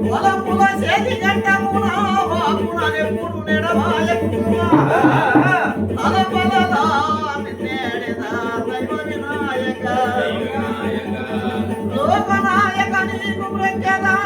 పొలముల చేతి గంటమున వాపునెప్పుడు నెడవాయకుమా తలపలలా నిన్నేడిదా దైవ వినాయక లోకనాయక నీకు మృత్యదా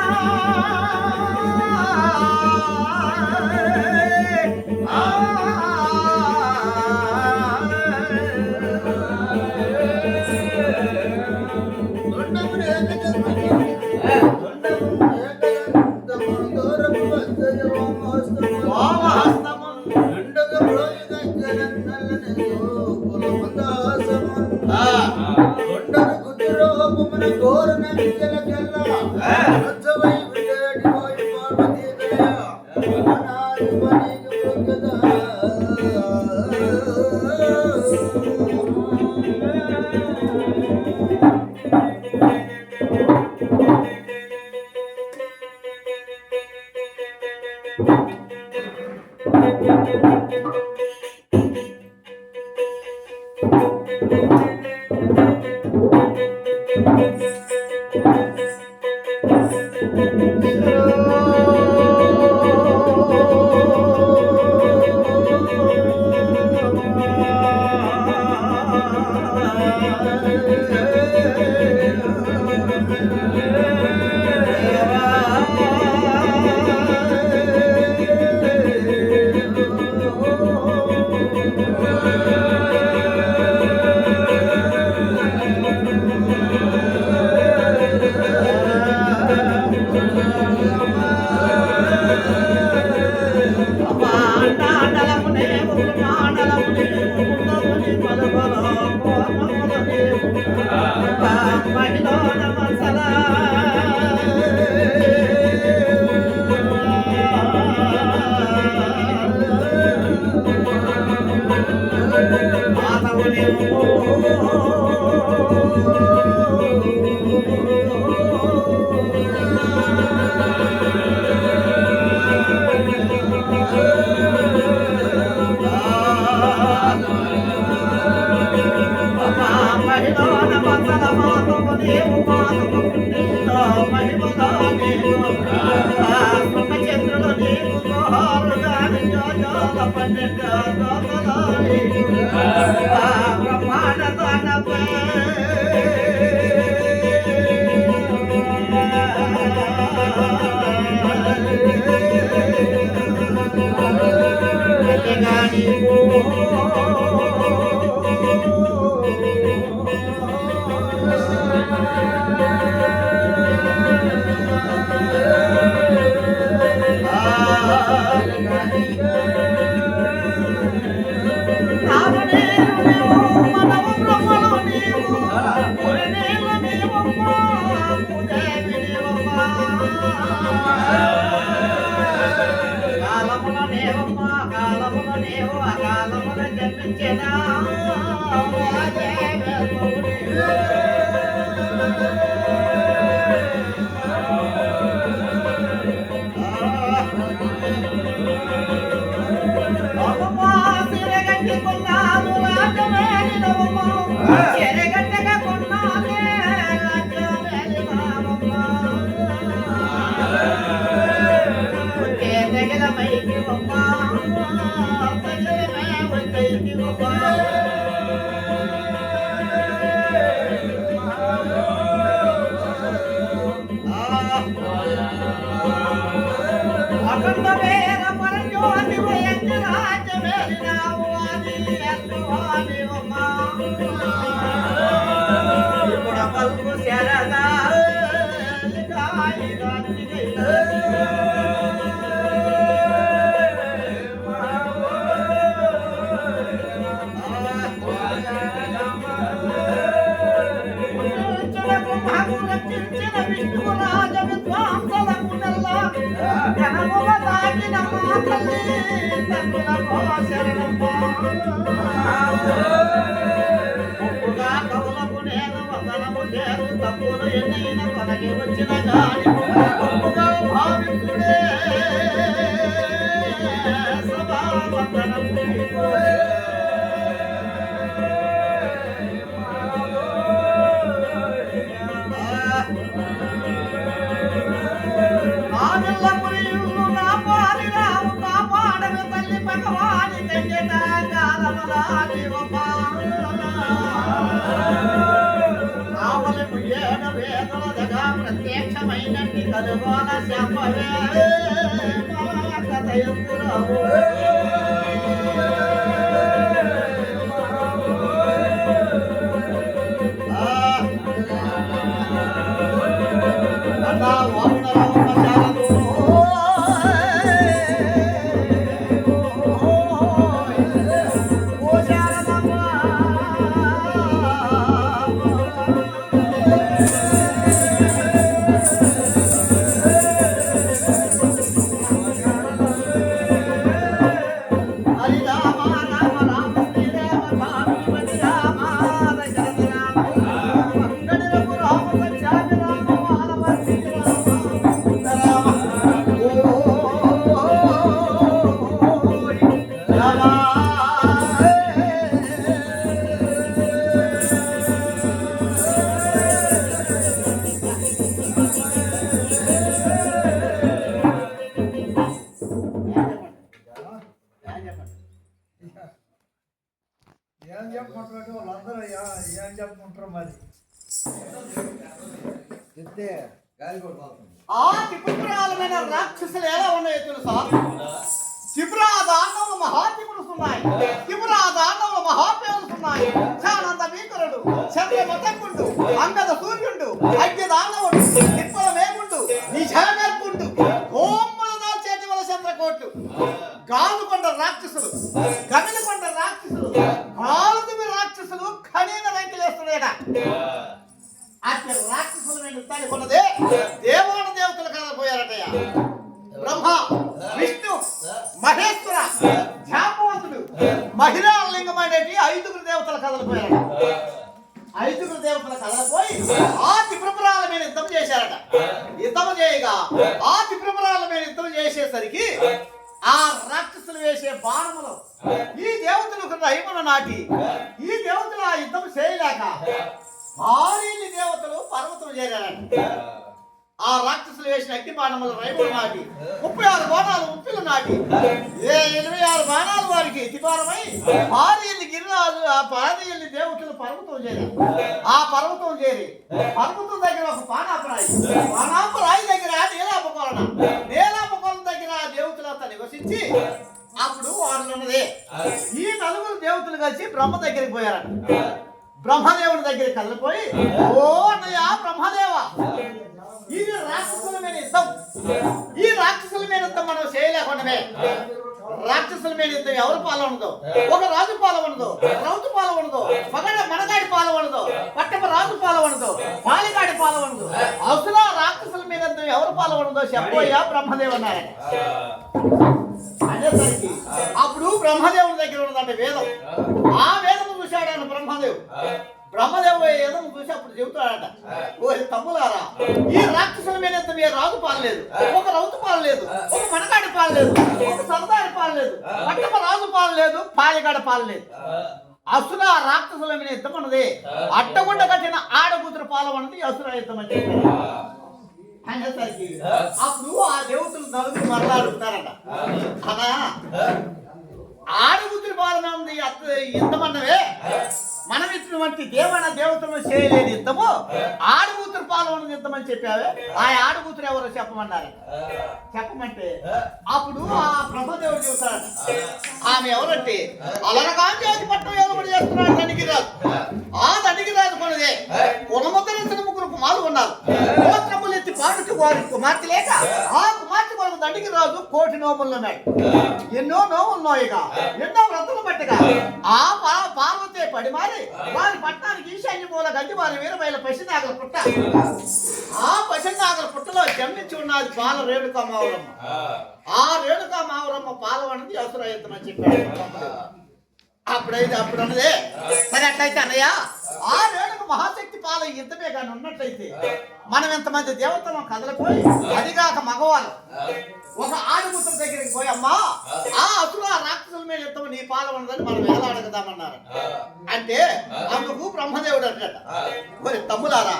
ఏమైనట్టి కలుగోన చెప్పవే మా కథ ఎందురావు అన్నా ఏం చెప్పుకుంటారు వాళ్ళందరూ ఏం చెప్పుకుంటారు మరి చెప్తే గాలి కూడా ఆ త్రిపురాలమైన రాక్షసులు ఎలా ఉన్నాయో తెలుసా? త్రిపురా దాండవులు మహాత్ములుస్తున్నాయి, త్రిపురా దాండవులు మహాపేలుస్తున్నాయి. చానంద భీకరుడు, చంద్రమతకుండు, అంగద సూర్యుడు, అగ్ని దానవుడు, తిప్పల మేగుండు, నిజాగర్పుండు, కోమ్మల దాల్చేటి వల చంద్రకోట్లు, గాలుకొండ రాక్షసులు, గమిలికొండ రాక్షసులు, కాలుతుమి రాక్షసులు ఖనీన రంకిలేస్తున్నాయట. అట్టి రాక్షసుల మీద యుద్ధానికి ఉన్నదే దేవాన దేవతలు కదలిపోయారటయ్యా. బ్రహ్మ, విష్ణు, మహేశ్వర, జాంబవంతుడు, మహిళా లింగం అనేటి 5 దేవతలు కదలిపోయారట. 5 దేవతలు కదలిపోయి ఆ త్రిపురాల మీద యుద్ధం చేశారట. యుద్ధం చేయగా ఆ త్రిపురాల మీద యుద్ధం చేసేసరికి ఆ రాక్షసులు వేసే బాణములు ఈ దేవతలకు రైమును నాటి ఈ దేవతలు ఆ యుద్ధం చేయలేక భారీ దేవతలు పర్వతం చేరారట. ఆ రాక్షసులు వేసిన అగ్ని బాణములు రైములు నాటి 36 బాణాలు ఉప్పిలు నాటి 86 బాణాలు వారికి ఎత్తిపారమై భారీ గిరిరాజు ఆ భారీ దేవతలు పర్వతం చేరారు. ఆ పర్వతం చేరి పర్వతం దగ్గర ఒక పానాపరాయి దగ్గర నీలాపకోలం దగ్గర దేవతలంతా నివసించి అప్పుడు వారు ఉన్నదే ఈ 4 దేవతలు కలిసి బ్రహ్మ దగ్గరికి పోయారట. బ్రహ్మదేవుడి దగ్గరికి కదిలిపోయి, ఓ అన్నయ్య బ్రహ్మదేవ, ఇది రాక్షసుల మీద యుద్ధం. ఈ రాక్షసుల మీద యుద్ధం మనం చేయలేకుండామే. రాక్షసుల మీద యుద్ధం ఎవరు పాల్గొనదో, ఒక రాజు పాల్గొనదో, రౌతు పాల్గొనదో, మనగాడి పాల్గొనదో, పట్టమ రాజు పాల్గొనదో, పాలిగాడి పాల్గొనదో, అసలు రాక్షసుల మీద యుద్ధం ఎవరు పాల్గొనదో చెప్పోయ్యా బ్రహ్మదేవ్ అన్నారట. అనేసరికి అప్పుడు బ్రహ్మదేవుడి దగ్గర ఉన్నదంటే వేదం. ఆ వేదము చూశాడు బ్రహ్మదేవ్. బ్రహ్మదేవుడు ఏదం చూసి అప్పుడు చెబుతాడట, ఓ తమ్ములారా, ఈ రాక్షసుల మీద ఏ రాజు పాలలేదు, ఒక రౌతు పాలలేదు, ఒక మనగాడి పాలలేదు, ఒక సరదాడి పాలలేదు, పట్టమ రాజు పాలలేదు, పాలిగాడ పాలలేదు. అసుర రాక్షసుల మీద యుద్ధం అన్నది అట్టగుండ కట్టిన ఆడకూతురు పాలవన్నది అసుర యుద్ధం అని చెప్పారు. అనేసరికి అప్పుడు ఆ దేవతలు 4 మరలా అడుగుతారట, అలా ఆడకూతురు పాలన ఉంది యుద్ధమన్నవే, మనం ఇచ్చినటువంటి దేవతలను చేయలేని యుద్ధము ఆడకూతురు పాలన యుద్ధం అని చెప్పావే, ఆ ఆడకూతురు ఎవరో చెప్పమన్నారు. చెప్పమంటే అప్పుడు ఆ బ్రహ్మదేవుడు చెబుతాడు, ఆమె ఎవరంటే అలరగాంజాతి పట్టణం ఎవరు చేస్తున్నాడు దండిగిరాజు. ఆ దండిగిరాజు కొనదే కులముద్దరించిన 3 కుమారులు ఉన్నారు. గోత్రములు ఎత్తి పాడుకు వారి కుమార్తె లేక ఆ కుమార్తె కొరకు దండిగిరాజు 1,000 నోములు ఉన్నాయి. ఎన్నో నోములున్నాయిగా, ఎన్నో వ్రతులు పట్టగా ఆ పార్వతే పడిమారి వారి పట్టణానికి ఈశాన్య మూల గంజి వారి వీరబైల పసినాగల పుట్ట. ఆ పసినాగల పుట్టలో జన్మించి ఉన్నది బాల రేణుకా మావురమ్మ. ఆ రేణుకా మావురమ్మ పాలవన్నది అసురయుద్ధం అని చెప్పాడు. అప్పుడు అన్నదే సరే అట్లయితే అన్నయ్య, ఆ రేణుకు మహాశక్తి పాల యుద్ధమే కానీ ఉన్నట్లయితే మనం ఎంతమంది దేవతలను కదలిపోయి అదిగాక మగవాళ్ళు ఒక ఆడిపుత్రుల దగ్గరికి పోయి, అమ్మా ఆ అసుర రాక్షసుల మీద యుద్ధం నీ పాలవన్నదని మనం ఎలా అడగదామన్నారు. అంటే అందుకు బ్రహ్మదేవుడు అంటట, మరి తమ్ములారా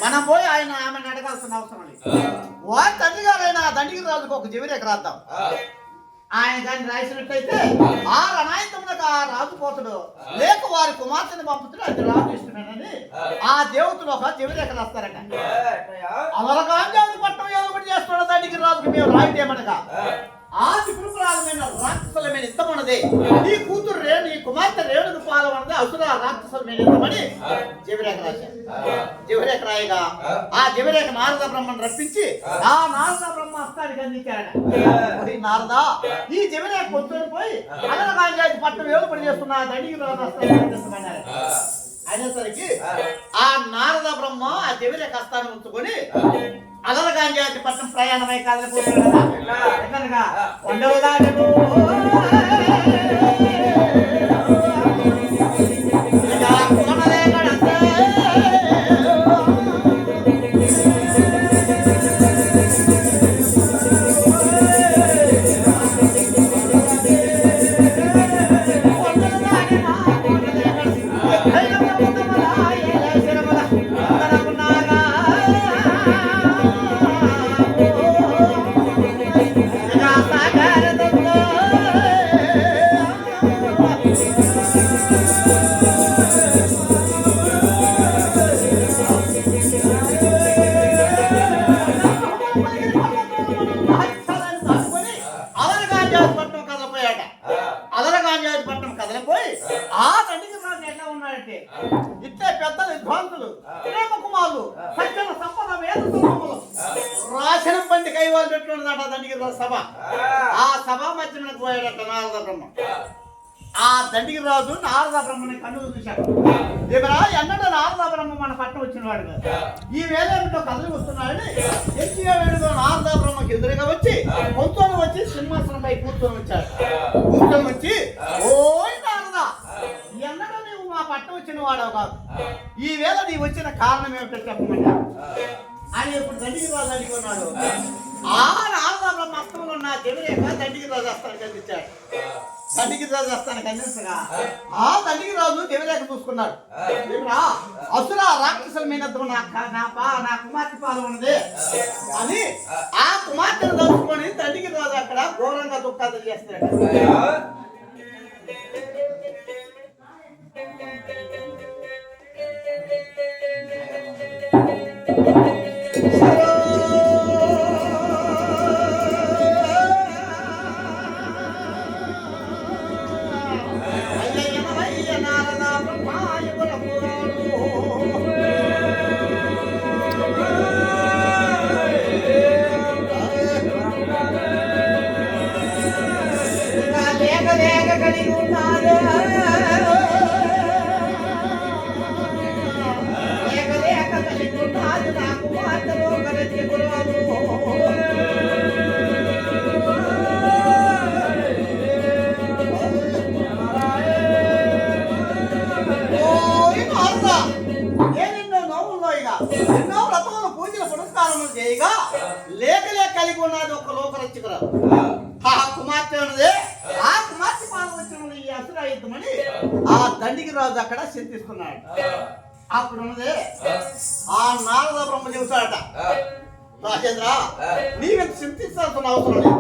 మనం పోయి ఆమెను అడగాల్సిన అవసరం లేదు. వారి తండ్రి గారైనా దండిగిరి రాజుకు ఒక జవిరేక రాద్దాం ఆయన కానీ రాసినట్టయితే ఆ రణాయుధములకు ఆ రాజు పోతుడు లేక వారి కుమార్తెని పంపుతుడు అది రాజు ఇష్టమేనని ఆ దేవతలు ఒక జవిరేఖ రాస్తారట. అమరగాంజాది పట్టణం ఏదో ఒకటి చేస్తున్నాడు దానికి రాజుకి మేము రాయితేమనగా ఆ త్రిపురాలమైన రాక్షసులమైన ఇద్దమన్నది నీ కూతురు నీ కుమార్తె రేణుకు పాలమన్నది అసుర రాక్షసులమైన ఇద్దమని జవిరేఖ రాశారు. జవిరేఖ రాయగా ఆ జవిరేఖ నారద బ్రహ్మను రప్పించి ఆ నారద బ్రహ్మ హస్తానికి అందించాడు. నారద ఈ జవిరేఖ పొద్దున పోయి అమరగాంజాది పట్టణం ఏదో ఒకటి చేస్తున్నా దండికి రాస్తామన్నారు. అనేసరికి ఆ నారద బ్రహ్మ ఆ జవిరేఖ హస్తాన్ని ఉంచుకొని అలరగాంజాతి పట్టణం ప్రయాణమై కదలిపోతున్నాడుగా కొండలుగాను ఇట్టే పెద్ద విద్వాంసులు ప్రేమ కుమారులు సజ్జన సంపద వేద సమూహములు రాశనం బండి కైవాళ్ళు పెట్టుకున్నదట దండికి సభ. ఆ సభ మధ్య పోయాడట నారద బ్రహ్మ. ఆ దండికి రాజు నారద బ్రహ్మని కన్నులు చూశాడు. ఇవరా ఎన్నడూ నారద బ్రహ్మ మన పట్టం వచ్చిన వాడు కాదు. ఈ వేళ ఏమిటో కథలు వస్తున్నాడని ఎత్తిగా వేడుతో నారద బ్రహ్మకి ఎదురుగా వచ్చి కొంచెం వచ్చి సింహాసనంపై కూర్చొని వచ్చాడు. కూర్చొని వచ్చి ఓయ్ నారద ఎన్నడూ నీవు మా పట్టం వచ్చిన వాడవు కాదు. ఈ వేళ నీ వచ్చిన కారణం ఏమిటో చెప్పమంటారు అని ఇప్పుడు దండికి రాజు అడిగిన్నాడు. ఆ నారద బ్రహ్మ అస్తంలో ఉన్న జవిరేఖ దండికి రాజు అస్తానికి అందించాడు. దండికి రాజు అస్తానికి అందించగా ఆ దండికి రాజు జవిరేఖ చూసుకున్నాడు. అసుర రాక్షసుల మీద నా కుమార్తె పాలు ఉన్నది అని ఆ కుమార్తెను దోచుకొని దండికి రాజు అక్కడ ఘోరంగా దుఃఖాలు చేస్తున్నాడు. ఎన్నో వ్రతములు పూజలు పురస్కారములు చేయగా లేక కలిగి ఉన్నది ఒక లోకరక్షకుడు. ఆ కుమార్తె ఉన్నది ఆ కుమార్తె పాలు వచ్చిన ఈ అసురాయుద్ధమని ఆ దండికి రాజు అక్కడ చింతిస్తున్నాడు. అప్పుడు ఉన్నది ఆ నారద బ్రహ్మ చెబుతాడట, రాజేంద్ర నీవెంత చింతించాల్సిన అవసరం లేదు.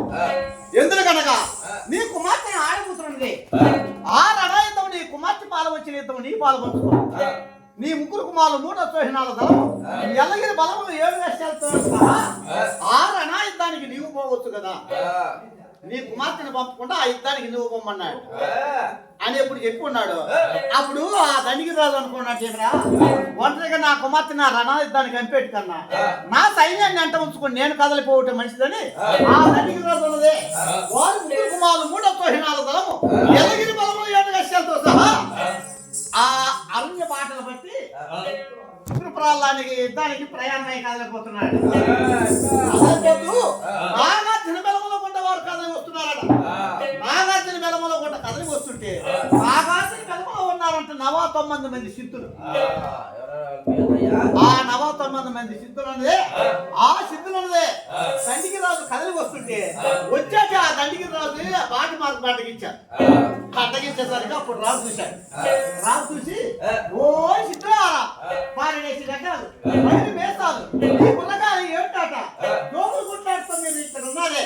ఎందుకనగా నీ కుమార్తెని ఆడకూతురుంది ఆ రణాయుద్ధం నీ కుమార్తె పాలు వచ్చిన యుద్ధం నీ పాలు పంచుకో. నీ ముగ్గురు కుమారులు 3 అశ్వహినాల దళము ఎల్లగిరి బలములు 7 లక్షలతో సహా ఆ రణాయుద్ధానికి నీవు పోవచ్చు కదా. నీ కుమార్తెను పంపకుండా ఆ యుద్ధానికి నువ్వు పొమ్మన్నాడు అని ఎప్పుడు చెప్పుకున్నాడు. అప్పుడు ఆ దండికి రాజు అనుకున్నాడు, చెప్పరా ఒంటరిగా నా కుమార్తె నా రణాయుద్ధానికి కంపెట్టు కన్నా నా సైన్యాన్ని అంట ఉంచుకొని నేను కదలిపోవటం మంచిదని ఆ దండికి రాజు ఉన్నదే వారు ముగ్గురు కుమారులు 3 అశ్వహినాల దళము ఎల్లగిరి బలములు 7 లక్షలతో సహా ఆ అరణ్య బాటలు బట్టి త్రిపురాలానికి యుద్ధానికి ప్రయాణమై కదలిపోతున్నాడు. నాగార్జున బెలములో కొండ వారు కదలి వస్తున్నారట. నాగార్జున బెలములో కొండ కదలి వస్తుంటే నాగార్జున బెలములో ఉన్నారంటే 99 మంది సిద్ధులు. ఆ 99 మంది సిద్ధులు ఉన్నదే ఆ సిద్ధులు ఉన్నదే దండికి రాజు కదలి వస్తుంటే వచ్చాక ఆ దండికి రాజు బాటి మార్పు అడ్డగించారు. అడ్డగించేసరికి అప్పుడు రాజు చూశాడు. రాజు చూసి ఓ సిద్ధులారా పారేసి రకాలు మళ్ళీ వేస్తాలు ఈ పుల్లకాలు ఏమిటాట జోకులు కుట్లాడుతాం మీరు ఇక్కడ ఉన్నారే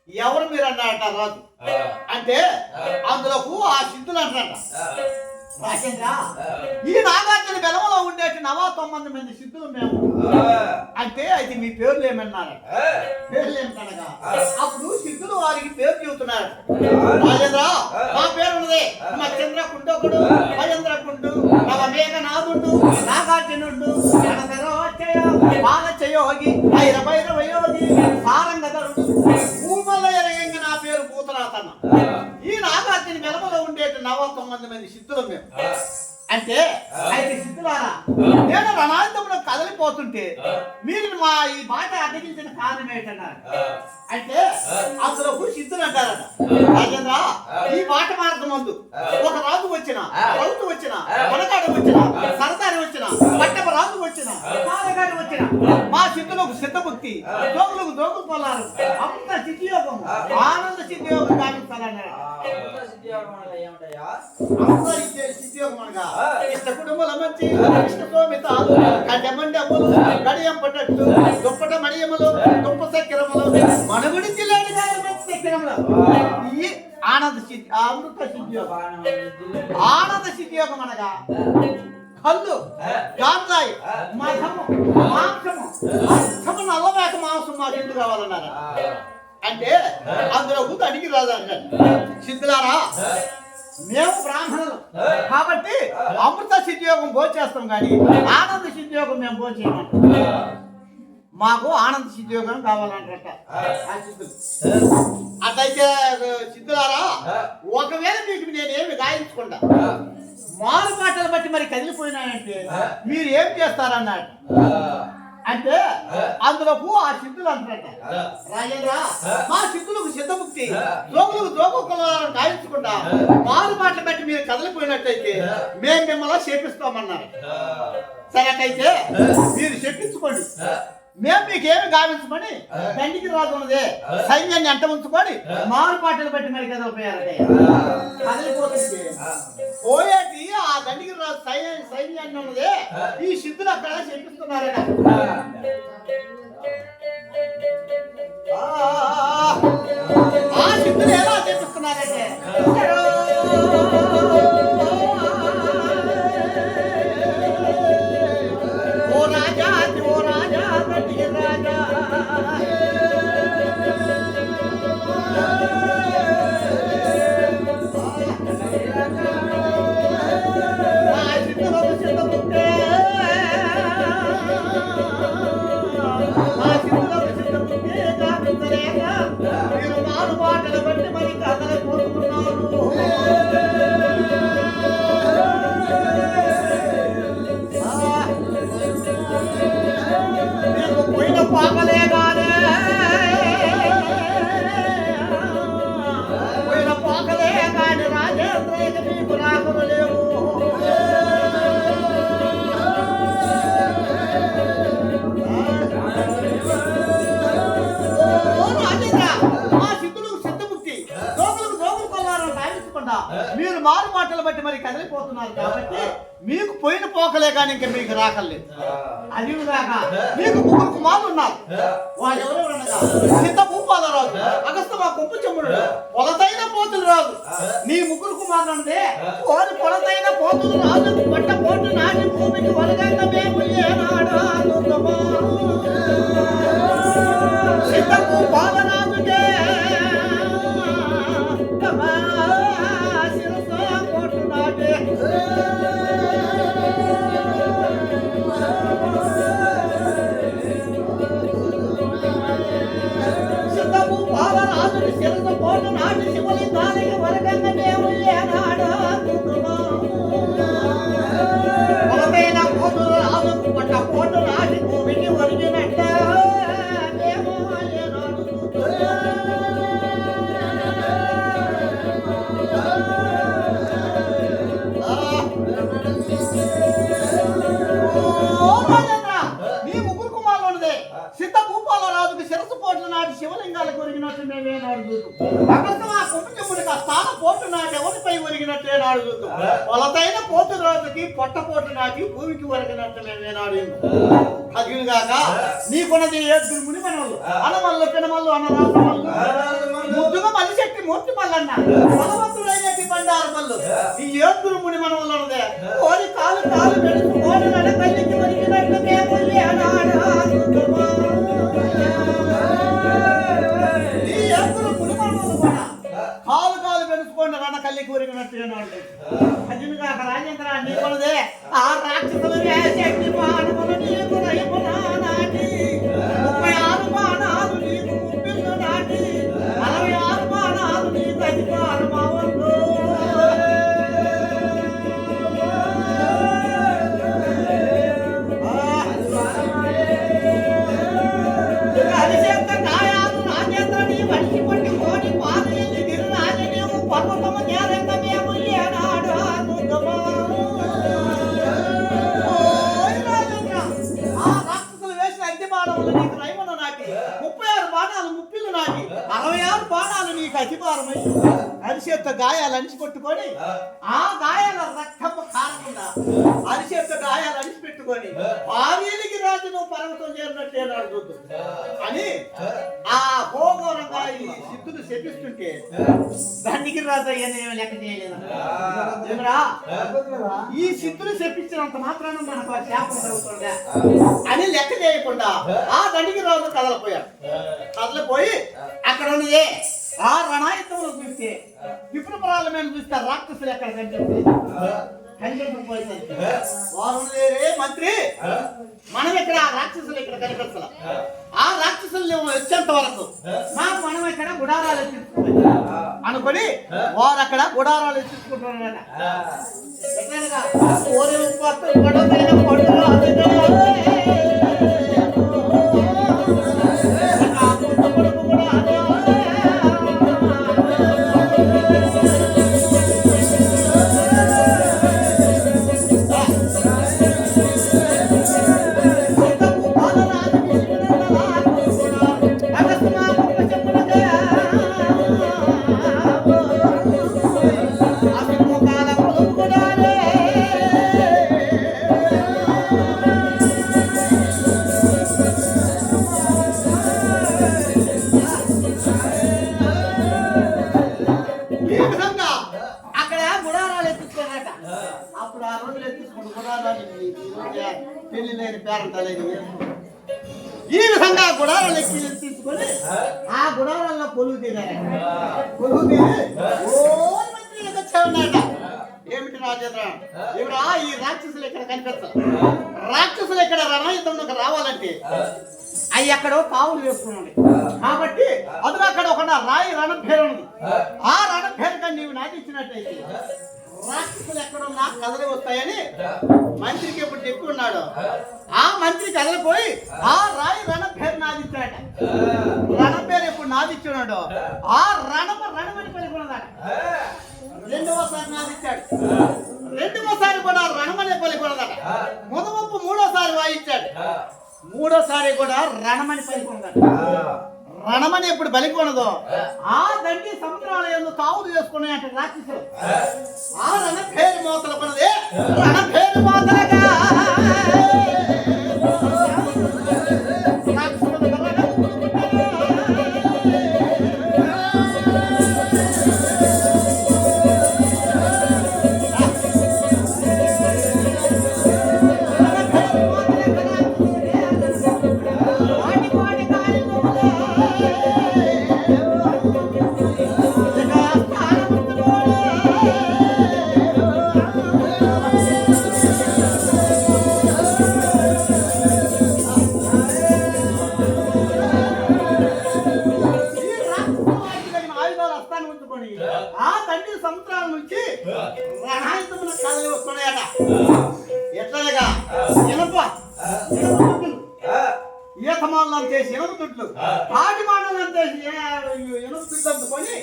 ఎవరు మీరు అన్నారట రాజు. అంటే అందులోకు ఆ సిద్ధులు అంటారట, రాజేంద్ర ఈ నాగార్జున బెలవలో ఉండేటి 99 మంది సిద్ధులు మేము. అంటే అయితే మీ పేర్లు ఏమన్నారట? పేర్లు ఏమిటనగా అప్పుడు సిద్ధులు వారికి పేరు చెబుతున్నారు. రాజేంద్ర మా పేరు ఉన్నది చంద్ర కుండకుడు, మహేంద్ర కుండు, నవ మేఘనాథుడు, నాగార్జునుడు, పాలచయోగి, భైరవయోగి, సారంగధరుడు, భూమల ఎరగంగ నా పేరు పూతరాతన్న. ఈ నాగార్జున బెలవలో ఉండేటి 99 మంది సిద్ధులు మేము. అంటే అయితే సిద్ధులారా నేను రణాంతములో కదలిపోతుంటే మీరు మా ఈ మాట అడ్డగించిన కారణం ఏంటన్నారు. అంటే అందులో సిద్ధులు అంటారట, రాజేంద్ర ఈ మాట మార్గం ముందు ఒక రాజు వచ్చిన, రౌతు వచ్చిన, వనగాడు వచ్చిన, సరదారి వచ్చిన, పట్టప రాజు వచ్చిన, పాలగాడు వచ్చిన మా సిద్ధులకు సిద్ధముక్తి, జోగులకు జోగులు పొలారు, అంత సిద్ధియోగం, ఆనంద సిద్ధియోగం గావిస్తారన్నారు. సిద్ధియోగం అనగా ఇష్ట కుటుంబాల మంచి ఇష్ట సోమితాలు, కండెమండెములు, గడియం పట్టట్టు, దుప్పట మడియములు, దుప్ప చక్రములు, మనుగుడి జిల్లాడి చక్రములు. ఈ ఆనంద సిద్ధి, అమృత సిద్ధియోగం. ఆనంద సిద్ధియోగం అనగా కళ్ళు, గాంజాయి, మధము, మాంసము, అర్థము, నల్లమేక మాంసం మాకు ఎందుకు కావాలన్నారు. అంటే అందులో కూత అడిగి రాదు అంటారు. సిద్ధులారా మేము బ్రాహ్మణులు కాబట్టి అమృత సిద్ధియోగం భోజేస్తాం కానీ ఆనంద సిద్ధియోగం మేము భోజేయమంట. మాకు ఆనంద సిద్ధియోగం కావాలంటారట ఆ సిద్ధులు. అట్లయితే సిద్ధులారా ఒకవేళ మీకు నేనేమి గాయించుకుంటా మారు మాటలు బట్టి మరి కదిలిపోయినాయంటే మీరు ఏం చేస్తారన్నాడు. అంటే అందులోకు ఆ సిద్ధులు అంటారట, రాజేంద్ర మా సిద్ధులకు సిద్ధముక్తి, జోగులకు జోగులను గాయించకుండా మారు మాటలు బట్టి మీరు కదిలిపోయినట్లయితే మేము మిమ్మల్ని చేపిస్తామన్నారు. సరే అట్లయితే మీరు చెప్పించుకోండి, మేము మీకేమి గావించమని దండికి రాజు ఉన్నదే సైన్యాన్ని అంట ఉంచుకొని మారు పాటలు బట్టి మరి కదిలిపోయారట. కదిలిపోతుంది పోయేటి ఆ దండికి రాజు సైన్యాన్ని ఉన్నదే ఈ సిద్ధులు అక్కడ చెప్పిస్తున్నారట. ఆ సిద్ధులు ఎలా చెప్పిస్తున్నారంటే మీరు మారు మాటలు బట్టి మరి కదలపోతున్నారు. మీకు పోయిన పాకలే గానే పోయిన పాకలే కానీ రాజేంద్ర మీకు రాకలు లేవు. మీరు మారు మాటలు బట్టి మరి కదిలిపోతున్నారు కాబట్టి మీకు పోయిన పోకలే కానీ ఇంకా మీకు రాకలేదు. అది కాక మీకు ముగ్గురు కుమారులు ఉన్నారు. వాళ్ళు ఎవరెవరు అనగా సిద్ధ భూపాలరాజు, అగస్తమా కుంపు చెమ్ముడు, పొలతైన పోతులు రాజు. నీ ముగ్గురు కుమారులు అంటే వారి పొలతైన పోతులు రాజు పట్ట పోటు నాటి భూమికి వరగంగా మేము ఏనాడు సిద్ధ భూపాలరాజుకే పోటు నాటి శివలింగానికి వరగంగా మేము ఏనాడు పొలతైన పోతులు రాజు పట్ట పోటు నాటి భూమికి ఒరిగినట్ట మేము ఏనాడు. నీ ముగ్గురు కుమారులున్నదే సిద్ధ భూపాల రాజుకి శిరస్సు పోట్ల నాటి శివలింగాలకు ఒరిగినట్టు మేమే నాడు చూద్దాం. అగస్తమా కుంభచముడికి ఆ స్థాన పోటు నాటి ఎవరిపై ఒరిగినట్లే నాడు చూద్దాం. పొలతైన పోటు రాజుకి పొట్ట పోటు నాటి భూమికి ఒరిగినట్టు మేమే నాడు. అదిగాక నీకున్నది 7 మునిమనులు, అనమల్లు, పినమల్లు, అనరాసమల్లు, ముద్దుగా మళ్ళీ చెట్టి మూర్తి మల్లన్న భగవంతుడైనటి బండారు మల్లు ఈ ఏడుగురు ముని మన వల్ల ఉన్నదే కోరి కాలు కాలు పెడుతూ కోరి నడ తల్లికి వరిగినట్లు కేవలి అనాడా ఈ ఏడుగురు ముని మన వల్ల కూడా కాలు కాలు పెడుచుకోండి రణ కల్లికి వరిగినట్టు అంటే అజునుగా రాజేంద్ర నీకున్నదే ఆ రాక్షసులు వేసేటి బాణములు నీకు రైపునా నాటి 36 బాణాలు నీకు ముప్పిళ్ళు నాటి 66 బాణాలు నీకు అధికారం అవ్వదు అభిషేక గాయాలు రాజేంద్ర నీ వడికి పట్టి కోటి పాదయ్యి గిరిరాజనేమో పర్వతము చేరంగమేమో ఏనాడు ఆ రాక్షసులు వేసిన అద్దె బాణములు నీకు రైమను నాటి 36 బాణాలు ముప్పిళ్ళు నాటి 66 బాణాలు నీకు అధికారమై అరిచేత్త గాయాలు అణిచిపెట్టుకొని ఆ గాయాల రక్తము కారకుండా అరిచేత్త గాయాలు అణిచిపెట్టుకొని ఆవేలికి రాజు నువ్వు పర్వతం చేరినట్లేనాడు చూద్దు అని ఆ భోగోరంగా ఈ సిద్ధులు శపిస్తుంటే దండికి రాజు అయ్యా లెక్క చేయలేదు ఈ సిద్ధులు శపించినంత మాత్రాన మనకు ఆ శాపం జరుగుతుందా అని లెక్క చేయకుండా ఆ దండికి రాజు కదలిపోయి అక్కడ ఉన్నదే ఆ రణాయుధంలో చూస్తే విప్రపరాల మీద చూస్తే రాక్షసులు ఎక్కడ కనిపించకపోయేసరికి వారు మంత్రి మనం ఇక్కడ రాక్షసులు ఇక్కడ కనిపించాల ఆ రాక్షసులు వచ్చేంత వరకు మనం ఇక్కడ గుడారాలు ఎత్తించుకుంటాం అనుకొని వారు అక్కడ గుడారాలు ఎత్తించుకుంటున్నారట ఈ విధంగా గుడారాలు తీసుకొని ఆ గుడారాల్లో కొలువు తీరారు కొలువు తీరి వచ్చామన్నట ఏమిటి రాజేంద్ర ఇవిడా ఈ రాక్షసులు ఇక్కడ కనిపించాలి రాక్షసులు ఇక్కడ రణయుద్ధంలోకి రావాలంటే అవి ఎక్కడో కావులు వేస్తున్నాడు కాబట్టి అందులో అక్కడ ఒక రాయి రణభేరు ఉంది ఆ రణభేరుగా నీవు నాటించినట్టయితే రాక్షసులు ఎక్కడున్నా కదలి వస్తాయని మంత్రికి ఎప్పుడు చెప్పి ఉన్నాడు ఆ మంత్రి కదలిపోయి ఆ రాయి రణభేరు నాదిచ్చాడట రణభేరు ఎప్పుడు నాదిచ్చున్నాడు ఆ రణమని పలికొన్నదట రెండవసారి నాదిచ్చాడు రెండవసారి కూడా రణమనే పలికొన్నదట మొదమొప్పు మూడోసారి వాయించాడు మూడోసారి కూడా రణమని పలికొన్నదట రణమని ఎప్పుడు బలికొనదో ఆ దండి సముద్రాలయంలో తావులు చేసుకునే అంటే రాక్షసులు ఆ రణభేరు మోతల కొనదే రణభేరు మోతలగా ఆ తండ్రి సముద్రాల నుంచి రణాయుధముల కథలు వస్తున్నాయట ఎట్లనగా ఇనప ఈతమాలను చేసి ఇనుప దుడ్లు పాటి మాటలను చేసి ఇనుప దుడ్లు అందుకొని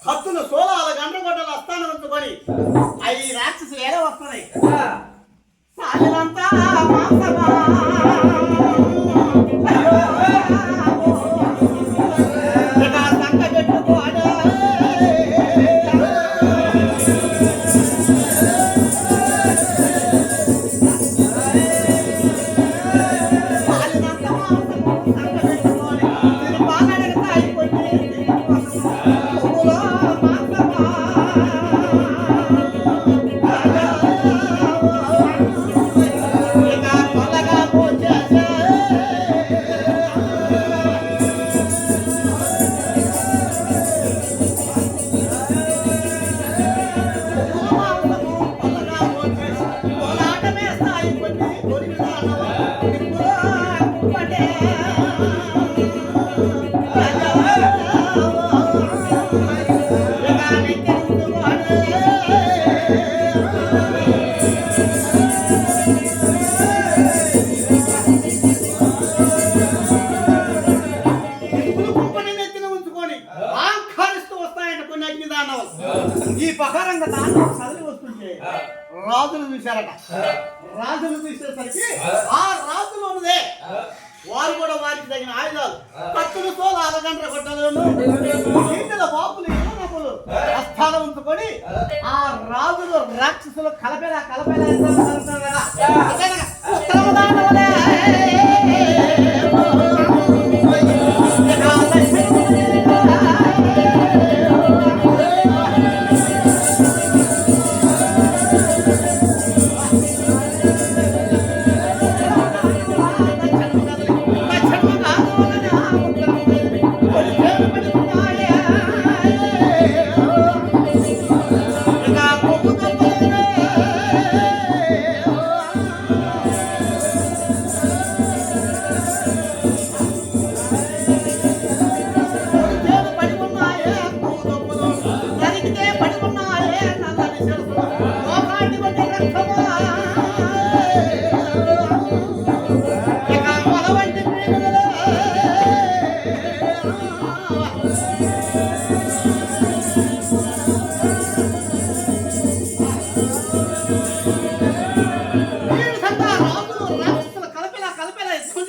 కత్తులు సోలాల గండ్రగొడ్డలు అస్తాను అందుకొని అవి రాక్షసులు ఎలా వస్తున్నాయి సాయంతా వస్తుంది అన్నవాళ్ళు. ఈ ప్రకారంగా దాంట్లో చదివి వస్తుంటే రాజులు చూశారట. రాజులు చూసేసరికి ఆ రాజులు ఉన్నదే వారు కూడా వారికి తగిన ఆయుధాలు కత్తులతో అరగంట కొట్టలను ఇంటిల బాపులు ఇళ్ళనప్పులు హస్తాలు ఉంచుకొని ఆ రాజులు రాక్షసులు కలపేలా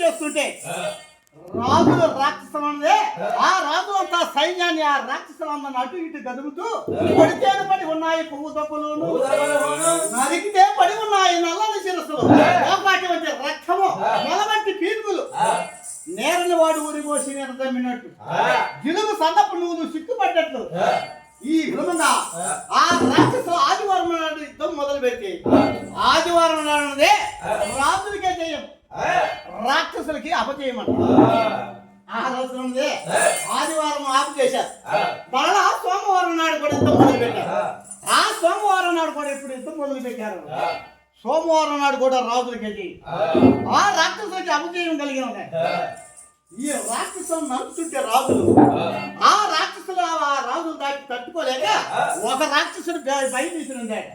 చేస్తుంటే రాజులు రాక్షసులే ఆ రాజు అంతా సైన్యాన్ని ఆ రాక్షసులందరిని అటు ఇటు గదుముతూ కొడితే పడి ఉన్నాయి పువ్వు తప్పులు నరికితే పడి ఉన్నాయి నల్లని శిరస్సులు ఒకటి వచ్చే రక్తము మొలవంటి పీనుగులు నేరని వాడు ఊరి పోసి నేను తమ్మినట్టు జిలుగు సన్నపు నువ్వు సిక్కుపడ్డట్లు ఈ విధంగా ఆ రాక్షసులు ఆదివారం నాడు యుద్ధం మొదలు పెట్టి ఆదివారం నాడే రాజులకే జయం రాక్షసులకి అపజయమంట. ఆ రోజు నుండి ఆదివారం ఆపు చేశారు. మరలా సోమవారం నాడు కూడా యుద్ధం మొదలు పెట్టారు. ఆ సోమవారం నాడు కూడా ఇప్పుడు యుద్ధం మొదలు పెట్టారు. సోమవారం నాడు కూడా రాజులకి జయం. ఆ రాక్షసులకి అపజయం కలిగి ఉన్నాయి. ఈ రాక్షసులు నడుస్తుంటే రాజులు ఆ రాక్షసులు ఆ రాజులు దాటి తట్టుకోలేక ఒక రాక్షసుడు బయట తీసుకున్నాడు.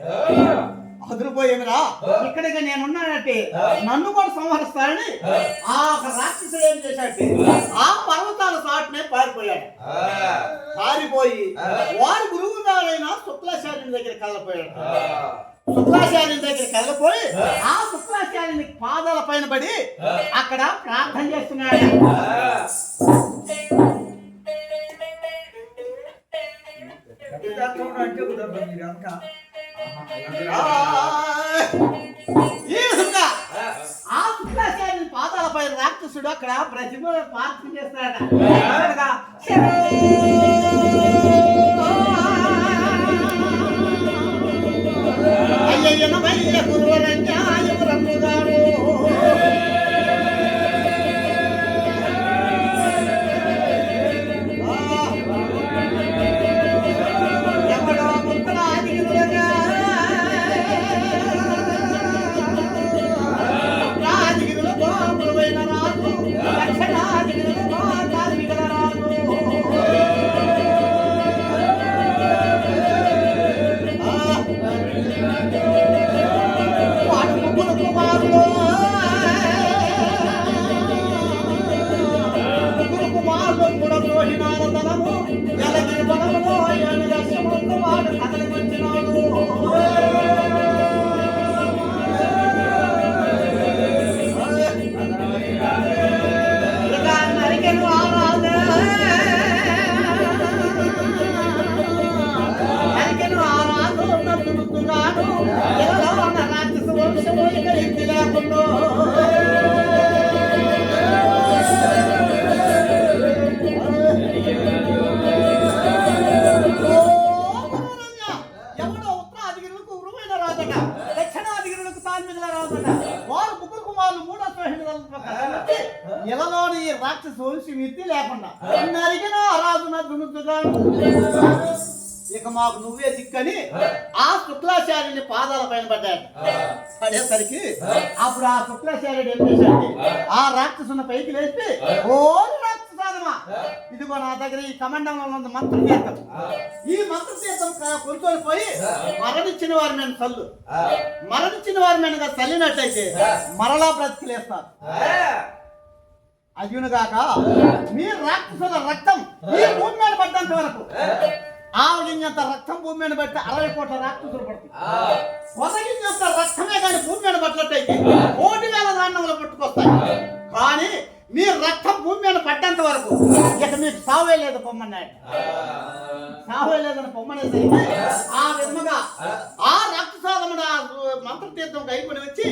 అదిరిపోయేమిరా ఇక్కడికి నేనున్నానంటే నన్ను కూడా సంహరిస్తానని ఆ ఒక రాక్షసుడు ఏం చేశాడు, ఆ పర్వతాల సాటునే పారిపోయాడు. పారిపోయి వారి గురువు గారైన శుక్లాచార్యుని దగ్గర కళ్ళపోయాడు. శుక్లాచార్యుని దగ్గర కళ్ళపోయి ఆ శుక్లాచార్యుని పాదాల పైన పడి అక్కడ ప్రార్థన చేస్తున్నాడు. ఆ శుక్లాచార్యుని పాదాల పైన రాక్షసుడు అక్కడ ప్రతిమ ప్రార్థన చేస్తున్నాడు. అయ్యయ్య గురువరంజాయమురమ్ముగాడు ఎక్కడో ముక్కలాదిగిరులుగా రాజగిరులు గోపురమైన రాజు లక్షణాదిగిరులు కార్మికుల రాజు ద్రోహినానందనము ఎలగిరి బలములో ఏడు లక్షములతో వాడు కథలు వచ్చినాడు. నరికెను ఆరాధే నరికెను ఆరాధు నన్నుగాను ఎలా రాక్షస వంశము ఇక ఎత్తి లేకుండా ఎలలోని రాక్షస వంశం ఎత్తి లేకుండా నరికిన రాజున దునుతుగాను ఇక మాకు నువ్వే దిక్కని ఆ శుక్లాచార్యుని పాదాల పైన పడ్డాడు. పడేసరికి అప్పుడు ఆ శుక్లాచార్యుడు ఏం చేశాడు, ఆ రాక్షసుని పైకి లేచి ఓ రాక్షసాదమా ఇదిగో నా దగ్గర ఈ కమండంలో ఉన్న మంత్ర తీర్థం, ఈ మంత్ర తీర్థం కొంచెం పోయి మరణించిన వారి మీద చల్లు, మరణించిన వారి మీద చల్లినట్లయితే మరలా బ్రతికిలేస్తారు. అర్జునుగాక మీ రాక్షసుల రక్తం ఈ భూమి మీద పడ్డంత వరకు ఆవగింజంత రక్తం భూమి మీద బట్టి 60 కోట్ల రాక్షసులు పడుతుంది. కొసగింజంత రక్తమే కానీ భూమి మీద పట్టినట్టయితే 1,000 దాన్నములు పట్టుకొస్తాయి. కానీ మీ రక్తం భూమి మీద పడ్డంత వరకు ఇక మీకు సావే లేదు పొమ్మన్నాడు. సావే లేదని పొమ్మనేసరికి ఆ విధముగా ఆ రక్తసాధముడు ఆ మంత్రతీర్థం అయిపోయి వచ్చి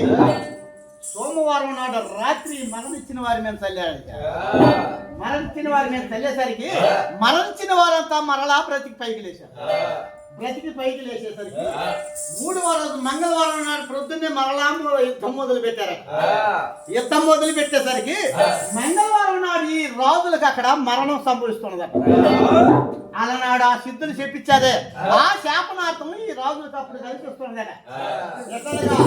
సోమవారం నాడు రాత్రి మరణించిన వారి మీద చల్లాడు. మరణించిన వారి మీద చల్లేసరికి మరణించిన వారంతా మరలా బ్రతికి పైకి లేచారు. బ్రతికి పైకి లేచేసరికి 3వ రోజు మంగళవారం నాడు ప్రొద్దున్నే మరలా యుద్ధం మొదలు పెట్టారు. యుద్ధం మొదలు పెట్టేసరికి మంగళవారం నాడు ఈ రాజులకు అక్కడ మరణం సంభవిస్తున్నదట. అలనాడు ఆ సిద్ధులు చెప్పించాదే ఆ శాపనార్థం ఈ రాజులకు అప్పుడు కలిసి వస్తున్నదట. ఎక్కడగా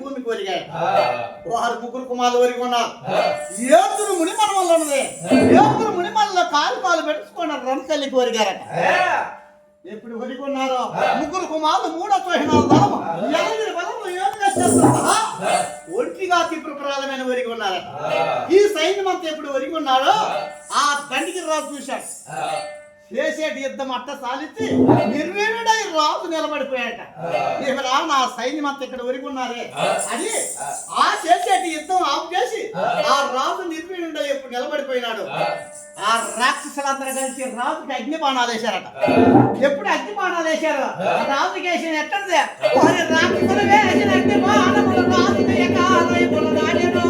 భూమి కోరిగాయి. వారు 3 కుమారులు వరకు ఉన్నారు. 7 మునిమనవల్లో ఉన్నది. 7 మునిమనలో కాలు పెట్టుకున్నారు. రంతల్లి కోరిగారట. ఎప్పుడు వరకు ఉన్నారో 3 కుమారులు 3వ తోహినాలు దళము 8 బలము 7 ఒంటిగా త్రిపురాలమైన వరకు ఉన్నారట. ఈ సైన్యమంతా ఎప్పుడు వరకు ఉన్నారో ఆ దండికి రాజు చూశాడు. చేసేటి యుద్ధం అట్ట సాలించి నిర్వీణుడై రాజు నిలబడిపోయాట. ఇవరా నా సైన్యం అంతా ఇక్కడ వరకు ఉన్నారే అని ఆ చేసేటి యుద్ధం ఆఫ్ చేసి ఆ రాజు నిర్వీణుడై ఎప్పుడు నిలబడిపోయినాడు. ఆ రాక్షసులందరూ కలిసి రాజుకి అగ్నిబాణాలు వేశారట. ఎప్పుడు అగ్నిబాణాలు వేశారు రాజుకి వేసిన ఎట్టంది వారి రాక్షసులు వేసిన అగ్నిబాణములు రాజుకి ఎకాలయములు దాటెను.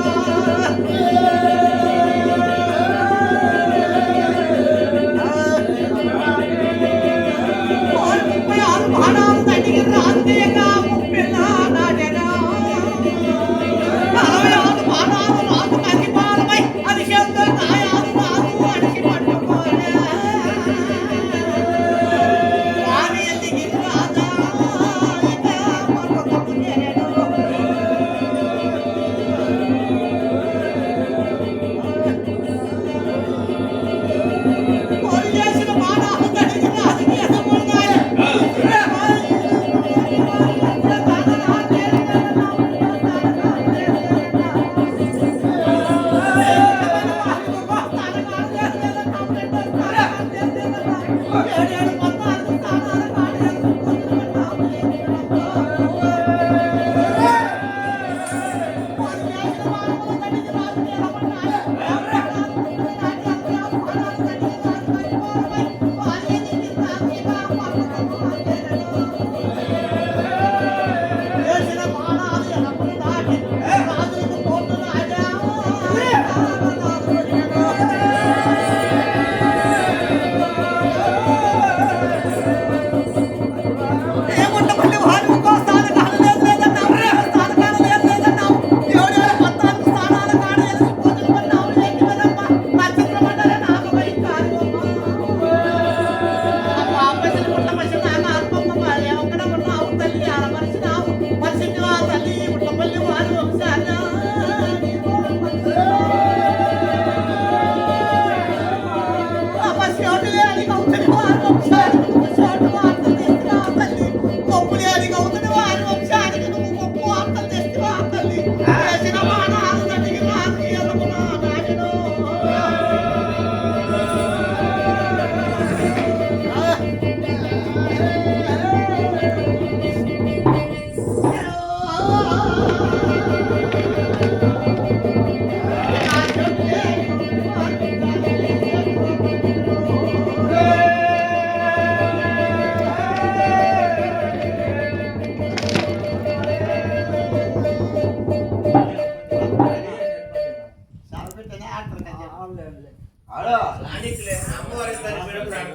చోటులే అని కౌతని వారి వంశానికి నువ్వు చోటు వార్తలు తెస్తురా తల్లి. గొప్పులే అని కౌతని వారి వంశానికి నువ్వు గొప్ప వార్తలు తెస్తురా తల్లి. చేసిన మానాలు నటికి రాజకీయమునా నాయనో.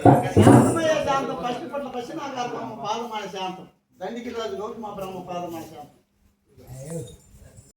శాంతం పశ్చిమ పట్ల పశ్చిమ పాదమాన శాంతం దండికి రాజు గౌతమ బ్రహ్మ పాదమాన శాంతం